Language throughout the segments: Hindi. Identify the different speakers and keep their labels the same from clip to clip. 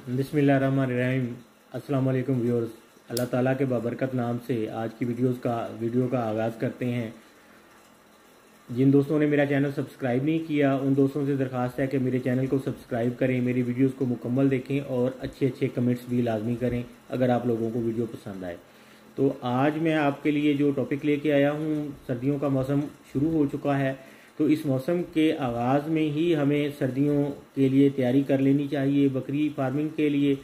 Speaker 1: बिस्मिल्लाहिर्रहमानिर्रहीम। अस्सलाम वालेकुम व्यूअर्स। अल्लाह ताला के बाबरकत नाम से आज की वीडियो का आगाज़ करते हैं। जिन दोस्तों ने मेरा चैनल सब्सक्राइब नहीं किया उन दोस्तों से दरख्वास्त है कि मेरे चैनल को सब्सक्राइब करें, मेरी वीडियोस को मुकम्मल देखें और अच्छे अच्छे कमेंट्स भी लाजमी करें अगर आप लोगों को वीडियो पसंद आए। तो आज मैं आपके लिए जो टॉपिक लेके आया हूँ, सर्दियों का मौसम शुरू हो चुका है, तो इस मौसम के आगाज़ में ही हमें सर्दियों के लिए तैयारी कर लेनी चाहिए। बकरी फार्मिंग के लिए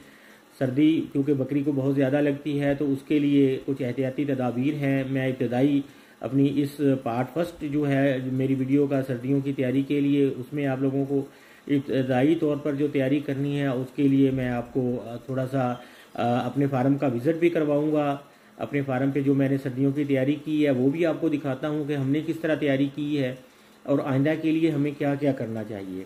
Speaker 1: सर्दी क्योंकि बकरी को बहुत ज़्यादा लगती है, तो उसके लिए कुछ एहतियाती तदाबीर हैं। मैं इब्तदाई अपनी इस पार्ट फर्स्ट जो है मेरी वीडियो का सर्दियों की तैयारी के लिए, उसमें आप लोगों को इब्तदाई तौर पर जो तैयारी करनी है उसके लिए मैं आपको थोड़ा सा अपने फार्म का विज़िट भी करवाऊँगा। अपने फार्म पे जो मैंने सर्दियों की तैयारी की है वो भी आपको दिखाता हूँ कि हमने किस तरह तैयारी की है और आइंदा के लिए हमें क्या क्या करना चाहिए।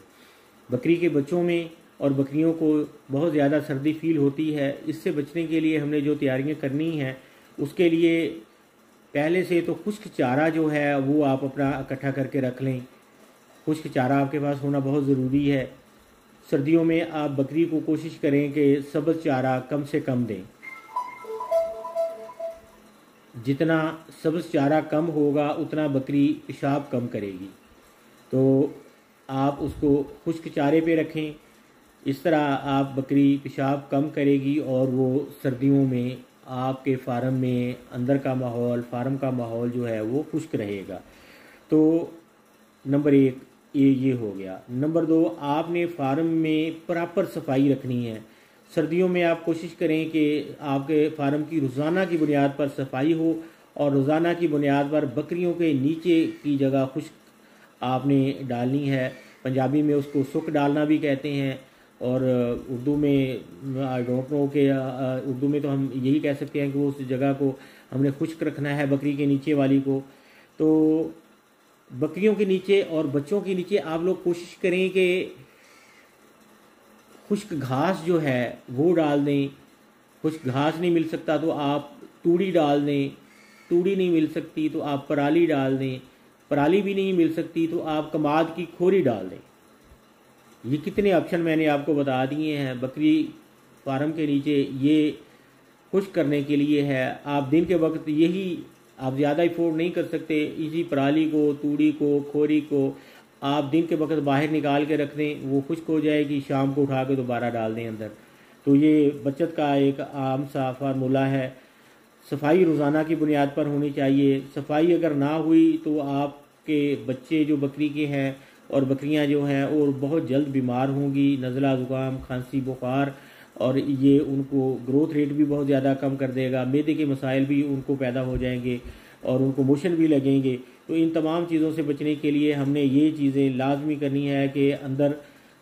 Speaker 1: बकरी के बच्चों में और बकरियों को बहुत ज़्यादा सर्दी फील होती है। इससे बचने के लिए हमने जो तैयारियां करनी हैं उसके लिए पहले से तो खुश्क चारा जो है वो आप अपना इकट्ठा करके रख लें। खुश्क चारा आपके पास होना बहुत ज़रूरी है। सर्दियों में आप बकरी को कोशिश करें कि सब्ज़ चारा कम से कम दें। जितना सब्ज़ चारा कम होगा उतना बकरी पेशाब कम करेगी, तो आप उसको खुश्क चारे पे रखें। इस तरह आप बकरी पेशाब कम करेगी और वो सर्दियों में आपके फार्म में अंदर का माहौल, फार्म का माहौल जो है वो खुश्क रहेगा। तो नंबर एक ये हो गया। नंबर दो, आपने फार्म में प्रॉपर सफाई रखनी है। सर्दियों में आप कोशिश करें कि आपके फार्म की रोज़ाना की बुनियाद पर सफाई हो और रोज़ाना की बुनियाद पर बकरियों के नीचे की जगह खुश्क आपने डालनी है। पंजाबी में उसको सुक डालना भी कहते हैं और उर्दू में आई डोंट नो कि उर्दू में तो हम यही कह सकते हैं कि वो उस जगह को हमने खुश्क रखना है, बकरी के नीचे वाली को। तो बकरियों के नीचे और बच्चों के नीचे आप लोग कोशिश करें कि खुश्क घास जो है वो डाल दें। खुश्क घास नहीं मिल सकता तो आप तूड़ी डाल दें, तूड़ी नहीं मिल सकती तो आप पराली डाल दें, पराली भी नहीं मिल सकती तो आप कमाद की खोरी डाल दें। ये कितने ऑप्शन मैंने आपको बता दिए हैं बकरी फार्म के नीचे ये खुश्क करने के लिए है। आप दिन के वक्त यही आप ज़्यादा अफोर्ड नहीं कर सकते, इसी पराली को, तूड़ी को, खोरी को आप दिन के वक्त बाहर निकाल के रख दें, वो खुश्क हो जाएगी, शाम को उठा के दोबारा डाल दें अंदर। तो ये बचत का एक आम सा फार्मूला है। सफाई रोज़ाना की बुनियाद पर होनी चाहिए। सफाई अगर ना हुई तो आपके बच्चे जो बकरी के हैं और बकरियां जो हैं और बहुत जल्द बीमार होंगी, नज़ला, ज़ुकाम, खांसी, बुखार, और ये उनको ग्रोथ रेट भी बहुत ज़्यादा कम कर देगा। मैदे के मसाइल भी उनको पैदा हो जाएंगे और उनको मोशन भी लगेंगे। तो इन तमाम चीज़ों से बचने के लिए हमने ये चीज़ें लाजमी करनी है कि अंदर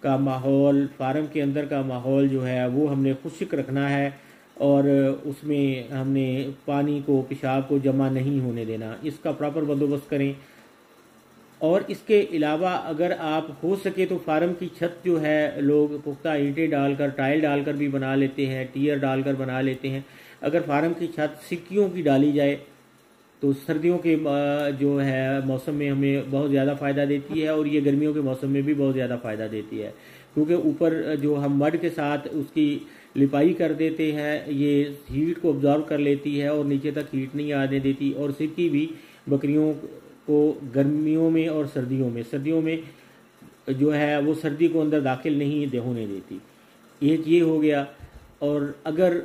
Speaker 1: का माहौल, फार्म के अंदर का माहौल जो है वो हमने खुश्क रखना है और उसमें हमने पानी को, पेशाब को जमा नहीं होने देना। इसका प्रॉपर बंदोबस्त करें। और इसके अलावा अगर आप हो सके तो फार्म की छत जो है लोग पुख्ता ईंटें डालकर, टाइल डालकर भी बना लेते हैं, टियर डालकर बना लेते हैं। अगर फार्म की छत सिक्कियों की डाली जाए तो सर्दियों के जो है मौसम में हमें बहुत ज़्यादा फ़ायदा देती है और ये गर्मियों के मौसम में भी बहुत ज़्यादा फ़ायदा देती है, क्योंकि ऊपर जो हम मड के साथ उसकी लिपाई कर देते हैं, ये हीट को ऑब्जॉर्व कर लेती है और नीचे तक हीट नहीं आने देती। और सिक्की भी बकरियों को गर्मियों में और सर्दियों में जो है वो सर्दी को अंदर दाखिल नहीं होने देती। एक ये हो गया। और अगर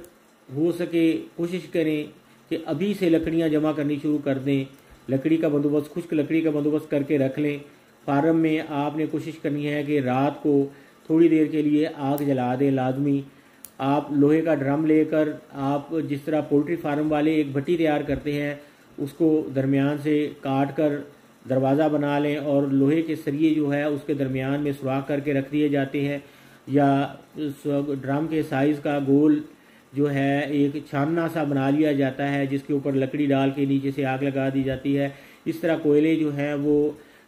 Speaker 1: हो सके कोशिश करें कि अभी से लकड़ियां जमा करनी शुरू कर दें। लकड़ी का बंदोबस्त, खुश्क लकड़ी का बंदोबस्त करके रख लें। फार्म में आपने कोशिश करनी है कि रात को थोड़ी देर के लिए आग जला दें लाजमी। आप लोहे का ड्रम लेकर, आप जिस तरह पोल्ट्री फार्म वाले एक भट्टी तैयार करते हैं उसको दरमियान से काट कर दरवाज़ा बना लें और लोहे के सरिये जो है उसके दरमियान में सुराख करके रख दिए जाते हैं, या ड्रम के साइज़ का गोल जो है एक छानना सा बना लिया जाता है जिसके ऊपर लकड़ी डाल के नीचे से आग लगा दी जाती है। इस तरह कोयले जो हैं वो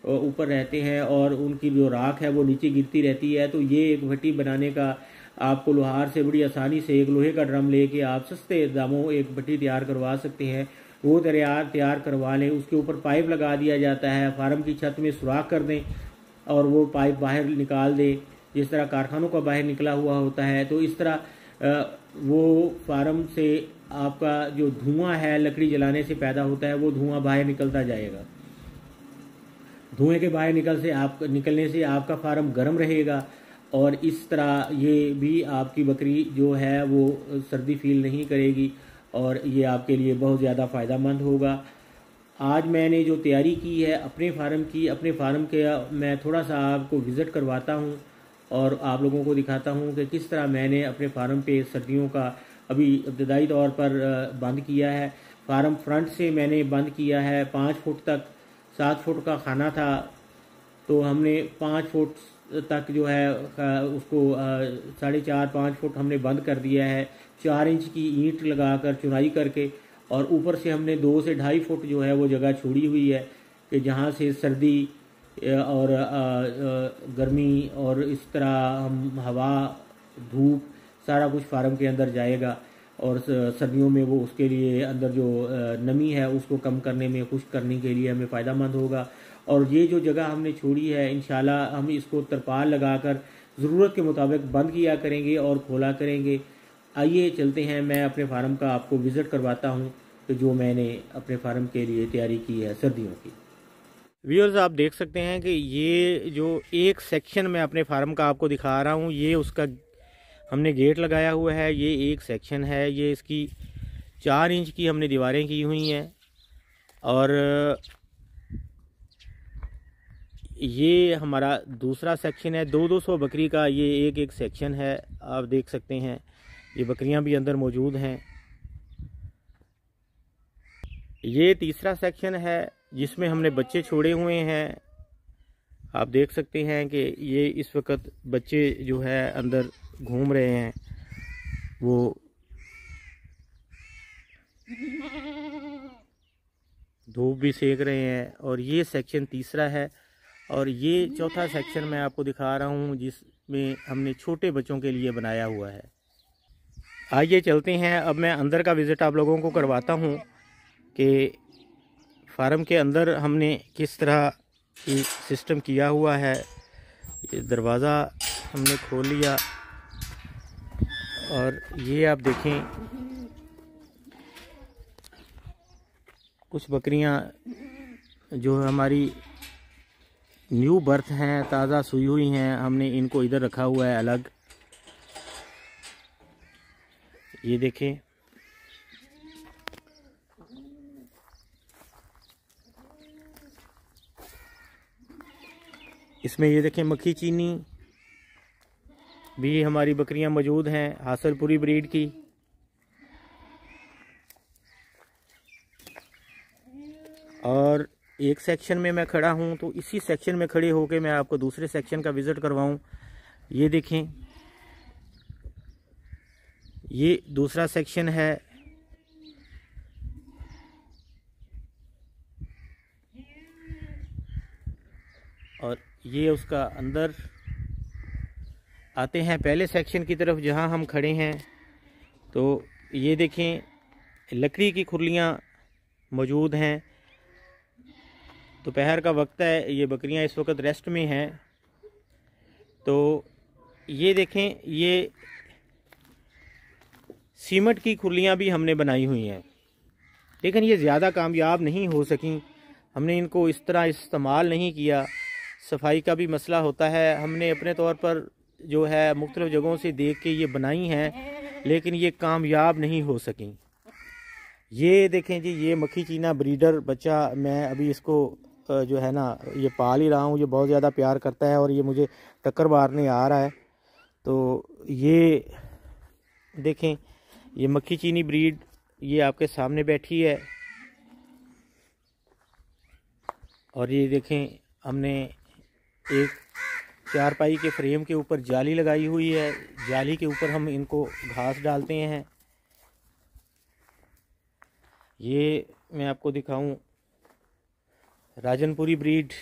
Speaker 1: ऊपर रहते हैं और उनकी जो राख है वो नीचे गिरती रहती है। तो ये एक भट्टी बनाने का आपको लोहार से बड़ी आसानी से एक लोहे का ड्रम लेके आप सस्ते दामों एक भट्टी तैयार करवा सकते हैं। वो तैयार करवा लें। उसके ऊपर पाइप लगा दिया जाता है, फार्म की छत में सुराख कर दें और वो पाइप बाहर निकाल दें जिस तरह कारखानों का बाहर निकला हुआ होता है, तो इस तरह वो फार्म से आपका जो धुआं है लकड़ी जलाने से पैदा होता है, वो धुआं बाहर निकलता जाएगा। धुएं के बाहर निकलने से आपका फार्म गर्म रहेगा और इस तरह ये भी आपकी बकरी जो है वो सर्दी फील नहीं करेगी और ये आपके लिए बहुत ज़्यादा फ़ायदेमंद होगा। आज मैंने जो तैयारी की है अपने फार्म के मैं थोड़ा सा आपको विज़िट करवाता हूँ और आप लोगों को दिखाता हूँ कि किस तरह मैंने अपने फार्म पे सर्दियों का अभी इब्तदाई तौर पर बंद किया है। फार्म फ्रंट से मैंने बंद किया है 5 फुट तक। 7 फुट का खाना था तो हमने 5 फुट तक जो है उसको 4.5-5 फुट हमने बंद कर दिया है। 4 इंच की ईंट लगाकर चुनाई करके, और ऊपर से हमने 2 से 2.5 फुट जो है वो जगह छोड़ी हुई है कि जहाँ से सर्दी और गर्मी और इस तरह हम हवा धूप सारा कुछ फार्म के अंदर जाएगा और सर्दियों में वो उसके लिए अंदर जो नमी है उसको कम करने में, खुश्क करने के लिए हमें फ़ायदेमंद होगा। और ये जो जगह हमने छोड़ी है इंशाल्लाह हम इसको तरपाल लगाकर ज़रूरत के मुताबिक बंद किया करेंगे और खोला करेंगे। आइए चलते हैं, मैं अपने फार्म का आपको विज़िट करवाता हूँ कि जो मैंने अपने फार्म के लिए तैयारी की है सर्दियों की। व्यूअर्स, आप देख सकते हैं कि ये जो एक सेक्शन मैं अपने फार्म का आपको दिखा रहा हूँ, ये उसका हमने गेट लगाया हुआ है। ये एक सेक्शन है, ये इसकी 4 इंच की हमने दीवारें की हुई हैं और ये हमारा दूसरा सेक्शन है। 200 बकरी का ये एक सेक्शन है। आप देख सकते हैं ये बकरियां भी अंदर मौजूद हैं। ये तीसरा सेक्शन है जिसमें हमने बच्चे छोड़े हुए हैं। आप देख सकते हैं कि ये इस वक्त बच्चे जो है अंदर घूम रहे हैं, वो धूप भी सेक रहे हैं। और ये सेक्शन तीसरा है और ये चौथा सेक्शन मैं आपको दिखा रहा हूँ जिसमें हमने छोटे बच्चों के लिए बनाया हुआ है। आइए चलते हैं, अब मैं अंदर का विज़िट आप लोगों को करवाता हूँ कि फार्म के अंदर हमने किस तरह एक सिस्टम किया हुआ है। ये दरवाज़ा हमने खोल लिया और ये आप देखें कुछ बकरियां जो हमारी न्यू बर्थ हैं, ताज़ा सुई हुई हैं, हमने इनको इधर रखा हुआ है अलग। ये देखें, इसमें ये देखें मक्खी चीनी भी हमारी बकरियां मौजूद हैं, हासलपुरी ब्रीड की। और एक सेक्शन में मैं खड़ा हूं तो इसी सेक्शन में खड़े होकर मैं आपको दूसरे सेक्शन का विज़िट करवाऊं। ये देखें, ये दूसरा सेक्शन है। और ये उसका अंदर आते हैं पहले सेक्शन की तरफ जहां हम खड़े हैं। तो ये देखें लकड़ी की खुरलियां मौजूद हैं। दोपहर का वक्त है, ये बकरियां इस वक्त रेस्ट में हैं। तो ये देखें, ये सीमेंट की खुरलियां भी हमने बनाई हुई हैं, लेकिन ये ज़्यादा कामयाब नहीं हो सकी। हमने इनको इस तरह इस्तेमाल नहीं किया। सफाई का भी मसला होता है। हमने अपने तौर पर जो है मुख्तलिफ़ जगहों से देख के ये बनाई हैं, लेकिन ये कामयाब नहीं हो सकी। ये देखें जी, ये मक्खी चीना ब्रीडर बच्चा मैं अभी इसको जो है ना ये पाल ही रहा हूँ। ये बहुत ज़्यादा प्यार करता है और ये मुझे टक्कर मारने आ रहा है। तो ये देखें, ये मक्खी चीनी ब्रीड ये आपके सामने बैठी है। और ये देखें, हमने एक चारपाई के फ्रेम के ऊपर जाली लगाई हुई है। जाली के ऊपर हम इनको घास डालते हैं। ये मैं आपको दिखाऊं, राजनपुरी ब्रीड,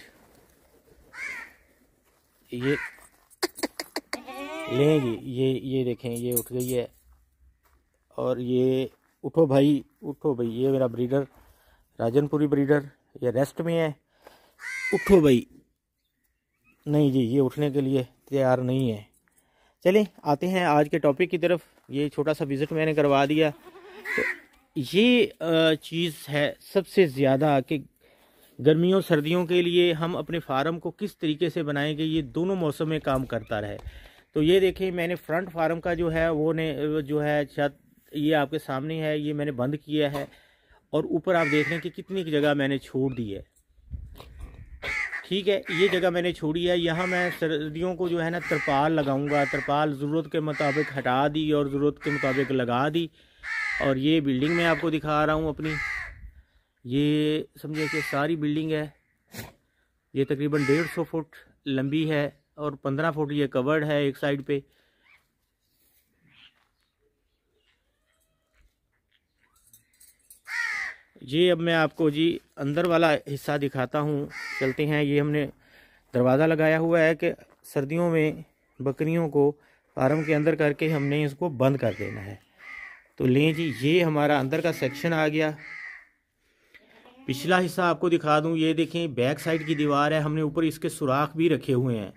Speaker 1: ये लेंगी। ये देखें, ये उठ गई है। और ये उठो भाई, उठो भाई, ये मेरा ब्रीडर राजनपुरी ब्रीडर, ये रेस्ट में है। उठो भाई। नहीं जी, ये उठने के लिए तैयार नहीं है। चलिए आते हैं आज के टॉपिक की तरफ। ये छोटा सा विज़िट मैंने करवा दिया। तो ये चीज़ है सबसे ज़्यादा कि गर्मियों सर्दियों के लिए हम अपने फार्म को किस तरीके से बनाएंगे, ये दोनों मौसम में काम करता रहे। तो ये देखें, मैंने फ्रंट फार्म का जो है वो ने जो है छत ये आपके सामने है, ये मैंने बंद किया है। और ऊपर आप देख रहे हैं कि कितनी जगह मैंने छोड़ दी है। ठीक है, ये जगह मैंने छोड़ी है। यहाँ मैं सर्दियों को जो है ना तरपाल लगाऊंगा। तरपाल ज़रूरत के मुताबिक हटा दी और ज़रूरत के मुताबिक लगा दी। और ये बिल्डिंग मैं आपको दिखा रहा हूँ अपनी, ये समझे कि सारी बिल्डिंग है। ये तकरीबन 150 फुट लंबी है और 15 फुट ये कवर्ड है एक साइड पे। ये अब मैं आपको जी अंदर वाला हिस्सा दिखाता हूँ, चलते हैं। ये हमने दरवाज़ा लगाया हुआ है कि सर्दियों में बकरियों को फार्म के अंदर करके हमने इसको बंद कर देना है। तो लें जी, ये हमारा अंदर का सेक्शन आ गया। पिछला हिस्सा आपको दिखा दूं, ये देखें बैक साइड की दीवार है। हमने ऊपर इसके सुराख भी रखे हुए हैं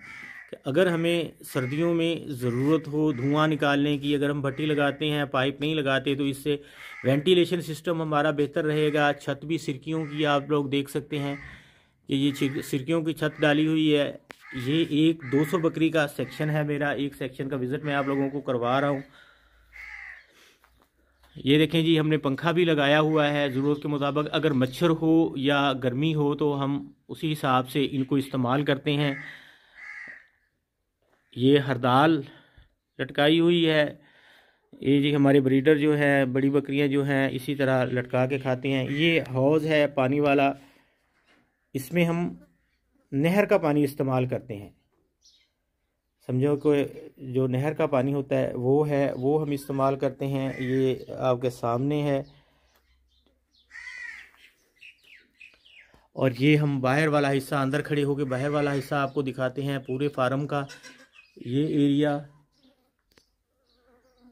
Speaker 1: कि अगर हमें सर्दियों में ज़रूरत हो धुआं निकालने की, अगर हम भट्टी लगाते हैं पाइप नहीं लगाते तो इससे वेंटिलेशन सिस्टम हमारा बेहतर रहेगा। छत भी सिरकियों की आप लोग देख सकते हैं कि ये सिरकियों की छत डाली हुई है। ये एक 200 बकरी का सेक्शन है मेरा। एक सेक्शन का विज़िट मैं आप लोगों को करवा रहा हूँ। ये देखें जी, हमने पंखा भी लगाया हुआ है ज़रूरत के मुताबिक। अगर मच्छर हो या गर्मी हो तो हम उसी हिसाब से इनको इस्तेमाल करते हैं। ये हरदाल लटकाई हुई है। ये जी हमारे ब्रीडर जो है, बड़ी बकरियां जो हैं इसी तरह लटका के खाते हैं। ये हौज़ है पानी वाला, इसमें हम नहर का पानी इस्तेमाल करते हैं। समझो कि जो नहर का पानी होता है वो हम इस्तेमाल करते हैं। ये आपके सामने है। और ये हम बाहर वाला हिस्सा, अंदर खड़े होकर बाहर वाला हिस्सा आपको दिखाते हैं पूरे फार्म का। ये एरिया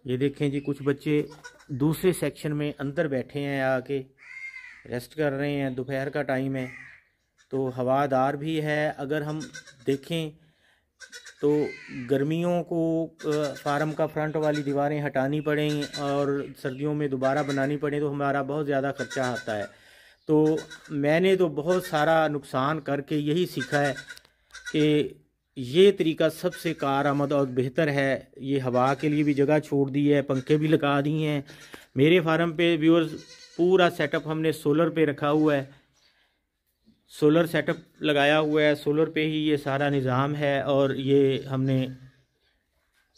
Speaker 1: ये देखें जी, कुछ बच्चे दूसरे सेक्शन में अंदर बैठे हैं, आके रेस्ट कर रहे हैं। दोपहर का टाइम है तो हवादार भी है। अगर हम देखें तो गर्मियों को फार्म का फ्रंट वाली दीवारें हटानी पड़ें और सर्दियों में दोबारा बनानी पड़े तो हमारा बहुत ज़्यादा ख़र्चा आता है। तो मैंने तो बहुत सारा नुकसान करके यही सीखा है कि ये तरीका सबसे कारआमद और बेहतर है। ये हवा के लिए भी जगह छोड़ दी है, पंखे भी लगा दिए हैं। मेरे फार्म पे व्यूअर्स पूरा सेटअप हमने सोलर पे रखा हुआ है। सोलर सेटअप लगाया हुआ है, सोलर पे ही ये सारा निज़ाम है। और ये हमने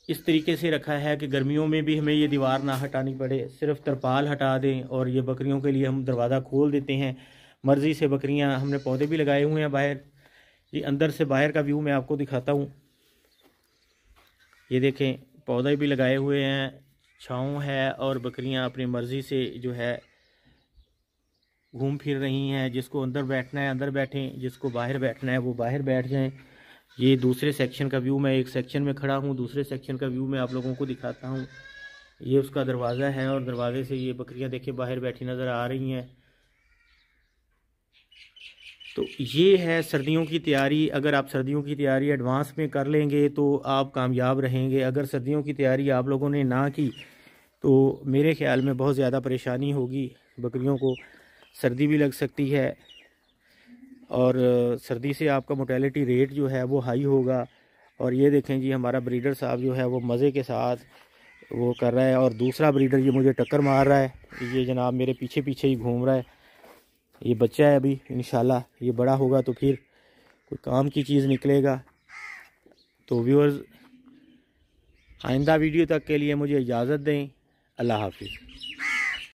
Speaker 1: इस तरीके से रखा है कि गर्मियों में भी हमें ये दीवार ना हटानी पड़े, सिर्फ तरपाल हटा दें और ये बकरियों के लिए हम दरवाज़ा खोल देते हैं मर्ज़ी से। बकरियां, हमने पौधे भी लगाए हुए हैं बाहर। ये अंदर से बाहर का व्यू मैं आपको दिखाता हूँ। ये देखें, पौधे भी लगाए हुए हैं, छाँव है और बकरियां अपनी मर्ज़ी से जो है घूम फिर रही हैं। जिसको अंदर बैठना है अंदर बैठें, जिसको बाहर बैठना है वो बाहर बैठ जाएं। ये दूसरे सेक्शन का व्यू, मैं एक सेक्शन में खड़ा हूँ, दूसरे सेक्शन का व्यू मैं आप लोगों को दिखाता हूँ। ये उसका दरवाज़ा है और दरवाजे से ये बकरियां देखें बाहर बैठी नज़र आ रही हैं। तो ये है सर्दियों की तैयारी। अगर आप सर्दियों की तैयारी एडवांस में कर लेंगे तो आप कामयाब रहेंगे। अगर सर्दियों की तैयारी आप लोगों ने ना की तो मेरे ख़्याल में बहुत ज़्यादा परेशानी होगी। बकरियों को सर्दी भी लग सकती है और सर्दी से आपका मोर्टेलिटी रेट जो है वो हाई होगा। और ये देखें जी, हमारा ब्रीडर साहब जो है वो मज़े के साथ वो कर रहा है और दूसरा ब्रीडर ये मुझे टक्कर मार रहा है। ये जनाब मेरे पीछे पीछे ही घूम रहा है। ये बच्चा है, अभी इंशाल्लाह ये बड़ा होगा तो फिर कोई काम की चीज़ निकलेगा। तो व्यूअर्स, आइंदा वीडियो तक के लिए मुझे इजाज़त दें। अल्लाह हाफिज़।